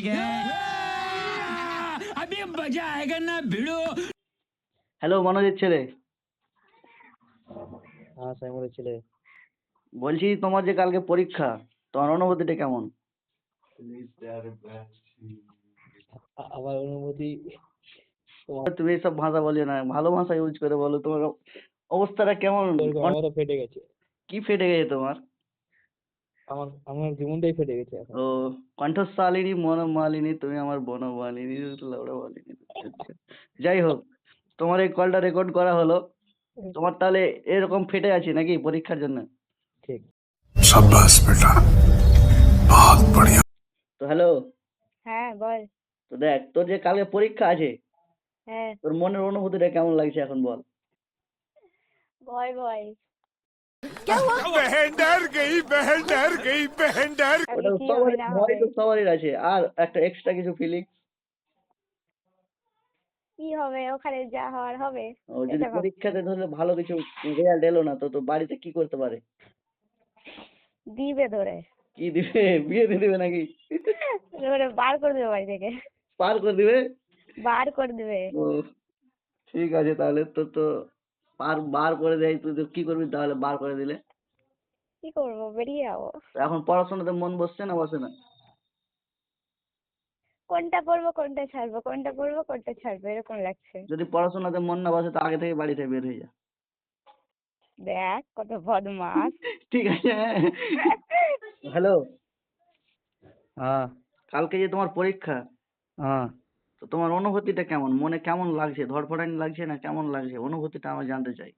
क्या अभी मजा आएगा ना भिड़ो। হ্যালো মনোজের ছেলে, হ্যাঁ সাইমনের ছেলে। বলছি তোমার যে কালকে পরীক্ষা, তোমার অনুভূতিটা কেমন? আমার অনুভূতি তুমি এইসব ভাষা বলিও না, ভালো ভাষা ইউজ করে বলো। তোমার অবস্থাটা কেমন? আমারও ফেটে গেছে। কি ফেটে গেছে তোমার? আমার জীবনটাই ফেটে গেছে এখন। ও, কণ্ঠশালিনী মনোমালিনী, তুমি আমার বনমালিনী লাউড়া মালিনী। আচ্ছা, যাই হোক, তোমার এই কলটা রেকর্ড করা হলো। তোমার তাহলে এরকম ফেটে আছে নাকি পরীক্ষার জন্য? ঠিক। शाबाश बेटा, बहुत बढ़िया। তো হ্যালো, হ্যাঁ বল। তো দেখ, তোর যে কালকে পরীক্ষা আছে, হ্যাঁ, তোর মনের অনুভূতিটা কেমন লাগছে এখন বল। ভয় ভয়। बहन डर गई, बहन डर गई, बहन डर। ওটা আগে কি হবে সবারই, না ভয় হবে, তো সবারই আছে, আর একটা এক্সট্রা কিছু ফিলিং। কি হবে ওখানে যা হওয়ার হবে। ও, যদি এটা ভাব। পরীক্ষাতে ধরলে ভালো কিছু রেজাল্ট এলো না, তো তো বাড়িতে কি করতে পারে? দিবে ধরে কি দিবে? বিয়ে দিয়ে দিবে নাকি? ধরে বার করে দেবে বাড়ি থেকে, পার করে দিবে? বার করে দেবে। ও, ঠিক আছে, তাহলে তো তো বার করে দেয়, তুই তো কি করবি তাহলে বার করে দিলে? কি করবো, বেরিয়ে যাবো। তো এখন পড়াশোনাতে মন বসছে না বসে না? কোনটা পড়বো কোনটা ছাড়বো, কোনটা পড়বো কোনটা ছাড়বো, এরকম লাগছে। যদি পড়াশোনাতে মন না বসে তো আগে থেকে বাড়ি থেকে বের হয়ে যা। দেখ কত বদমাস। ঠিক আছে। হ্যালো, হ্যাঁ কালকে যে তোমার পরীক্ষা, হ্যাঁ। তো তোমার অনুভূতিটা কেমন? মনে কেমন লাগছে? ধড়ফড়ানি লাগছে না কেমন লাগছে? অনুভূতিটা আমি জানতে চাই।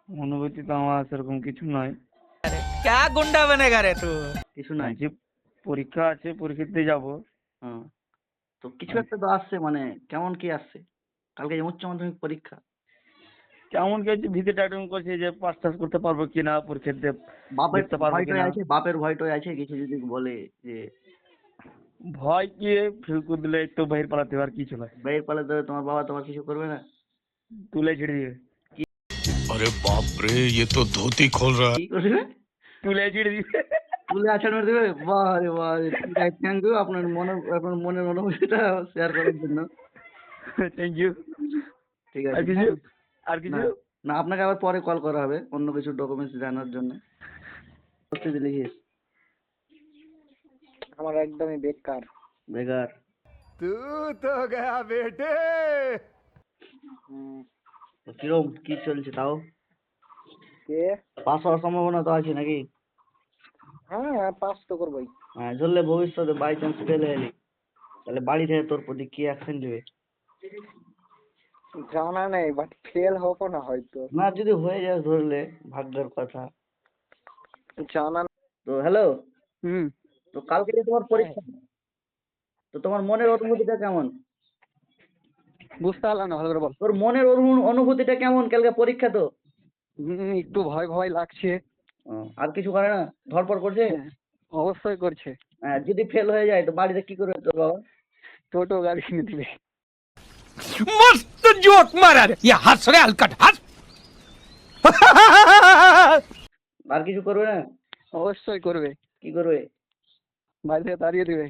অনুভূতি তো আমার সেরকম কিছু নয়। क्या गुंडा बनेगा रे तू। কিছু নাই? যে পরীক্ষা আছে, পরীক্ষা দিতে যাবো। হ্যাঁ, তো কিছু একটা তো আসছে, মানে কেমন কি আসছে? কালকে যে উচ্চ মাধ্যমিক পরীক্ষা, কেমন গেছে ভীতিটা একদম করছে যে পাস টাস করতে পারবো কিনা, পরীক্ষা দিতে বাপের দেখতে পারবো ভয়টয় কিনা। আছে? বাপের ভয়টয় আছে কিছু যদি বলে যে ভয় কি, ফেল করে দিলে একটু বাহির পালাতে হবে, আর কিছু নয়। বাইরের পালে দেবে, তোমার বাবা তোমার কিছু করবে না? তুলে ছিঁড়ে দিবে। अरे बाप रे, ये तो धोती खोल रहा है। কি করবে? তুলে ছিঁড়ে দিবে। তুলে আছাড় মেরে দেবে? বাহ রে বাহ রে, ঠিক আছে, থ্যাংক ইউ আপনার মনের অনুভূতিটা শেয়ার করার জন্য। Thank you. ঠিক আর আছে। কিছু, আর কিছু। না, না, আপনাকে আবার পরে কল করা হবে অন্য কিছু ডকুমেন্টস জানার জন্য। প্রস্তুতি লিখিস। আমার একদমই বেকার। বেকার? तू तो गया बेटे। তো কিরম কি চলছে তাও? কে? পাস হওয়ার সম্ভাবনা তো আছে নাকি? হ্যাঁ পাস তো করবোই। হ্যাঁ, ধরলে ভবিষ্যতে বাই চান্স ফেল হলি, তাহলে বাড়ি থেকে তোর প্রতি কি অ্যাকশন নেবে? জানা নেই, বাট ফেল হবো না হয়তো। না, যদি হয়ে যায় ধরলে ভাগ্যের কথা। জানা। তো হ্যালো, হুম। তো কালকে যে তোমার পরীক্ষা, তো তোমার মনের অনুভূতিটা কেমন? বুঝতে পারলাম না, ভালো করে বল। তোর মনের অনুভূতিটা কেমন কালকে পরীক্ষা তো? একটু ভয় ভয় লাগছে। আর কিছু করে না? ধরপড় করছে? হ্যাঁ, অবশ্যই করছে। হ্যাঁ, যদি ফেল হয়ে যায় তো বাড়িতে কি করবে তোর বাবা? টোটো গাড়ি কিনে দিবে। मस्त जोक मारा रे, ये हंस रे हलकट हंस। আর কিছু করবে না? অবশ্যই করবে। কি করবে? বাড়ি থেকে তাড়িয়ে দিবে।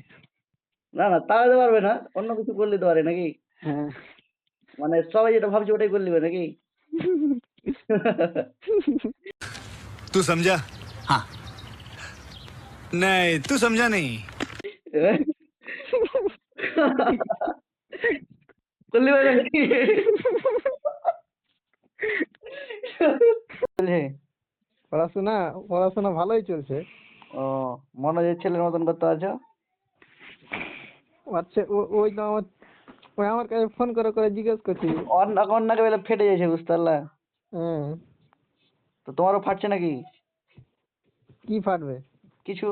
না না, তাড়াতে পারবে না, অন্য কিছু করলে তো পারে নাকি? হ্যাঁ। মানে সবাই যেটা ভাবছে ওটাই করে নেবে নাকি? तू समझा? हाँ। नहीं, तू समझा नहीं। করলে পারে নাকি? পড়াশোনা ভালোই চলছে। ও, মনোজের ছেলের মতন করতে আছো? আচ্ছা, ওই তো আমার কাছে ফোন করে করে জিজ্ঞেস করছি। অন্যকে বেলা ফেটে যাচ্ছে, বুঝতে পারলা? হ্যাঁ। তো তোমারও ফাটছে নাকি? কি ফাটবে? কিছু?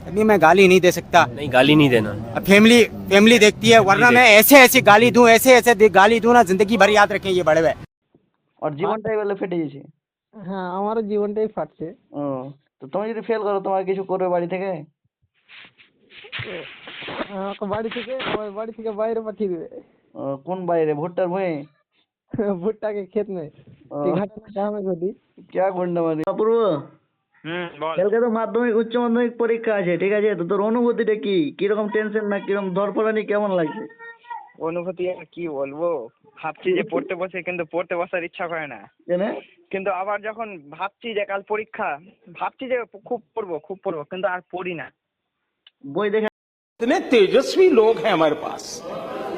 अभी मैं गाली नहीं दे सकता। नहीं, गाली नहीं देना। अब फैमिली देखती है, वरना मैं ऐसे ऐसे गाली दूं, ऐसे गाली दूं ना, जिंदगी भर याद रखें ये बड़े हुए। ওর জীবনটাই বেলা ফেটে গেছে। হ্যাঁ, আমারও জীবনটাই ফাটছে। ও, তো তুমি যদি ফেল করো তোমার কিছু করবে বাড়ি থেকে? আমাকে বাড়ি থেকে বাইরে পাঠিয়ে দেবে। ও, কোন বাইরে? ভুট্টার ভয়ে? ভুট্টা के खेत में ও, घाटा में काम है गोदी। क्या गुंडा मारी? অপূর্ব, বল। কালকে তো মাধ্যমিক উচ্চ মাধ্যমিক পরীক্ষা আছে, ঠিক আছে? তো তোর অনুভূতিটা কি? কিরকম টেনশন না কিরকম ধরপড়ানি কেমন লাগছে? অনুভূতি আর কি বলবো, ভাবছি যে পড়তে বসে কিন্তু পড়তে বসার ইচ্ছা করে না, জেনে কিন্তু আবার যখন ভাবছি যে কাল পরীক্ষা, ভাবছি যে খুব পড়বো কিন্তু আর পড়ি না। বই দেখে कितने तेजस्वी लोग हैं हमारे पास,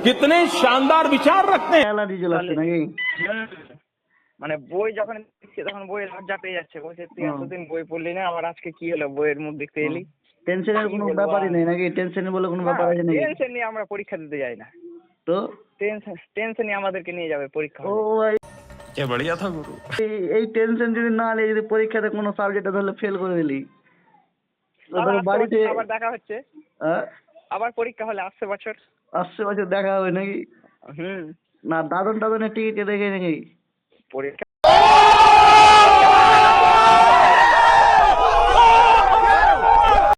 कितने शानदार विचार रखते हैं। অ্যালার্জি চলে আসছে নাকি? হুম। মানে বই যখন দেখছি তখন বইয়ের লজ্জা পেয়ে যাচ্ছে, বলছে তুই এতদিন বই পড়লি না, আবার আজকে কি হলো বইয়ের মুখ দেখতে এলি। টেনশনের কোনো ব্যাপারই নেই নাকি? টেনশন বলে কোনো ব্যাপার আছে নাকি? টেনশন নিয়ে আমরা পরীক্ষা দিতে যাই না, তো টেনশনই আমাদেরকে নিয়ে যাবে পরীক্ষা ও হলে। ভাই, क्या बढ़िया था गुरु। এই টেনশন যদি না নিয়ে যদি পরীক্ষাতে কোনো সাবজেক্টে তাহলে ফেল করে দিলি, তো আবার তোর আসছে বাড়িতে বছর আবার দেখা হচ্ছে, হ্যাঁ, আবার পরীক্ষা হলে আসছে বছর। আসছে বছর দেখা হবে নাকি? হুম। না দাদন টাদনের টিকিট কেটে নাকি? পরীক্ষা